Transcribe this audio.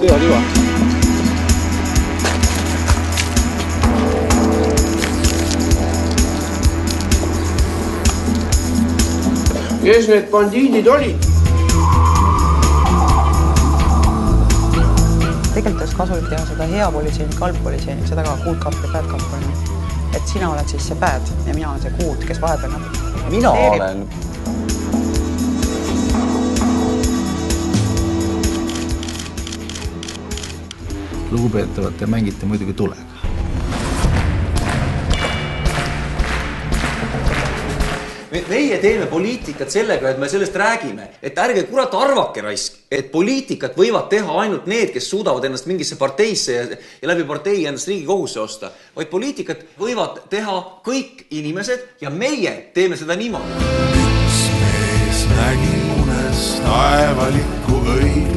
Hea liva. Kes need bandiidid olid? Tegelikult oleks kasulik teha seda hea politseinik, halb politseinik, seda ka good cop ja bad cop on. Et sina oled siis see bad ja mina olen see good, kes vahepeal mina olen. Lugupeetavad, te mängite muidugi tulega. Meie teeme poliitikat sellega, et me sellest räägime. Et ärge kurat arvake raisk, et poliitikat võivad teha ainult need, kes suudavad ennast mingisse parteisse ja läbi partei ennast Riigikogusse osta. Vaid poliitikat võivad teha kõik inimesed ja meie teeme seda niimoodi. Üks mees nägi unes taevalikku õi.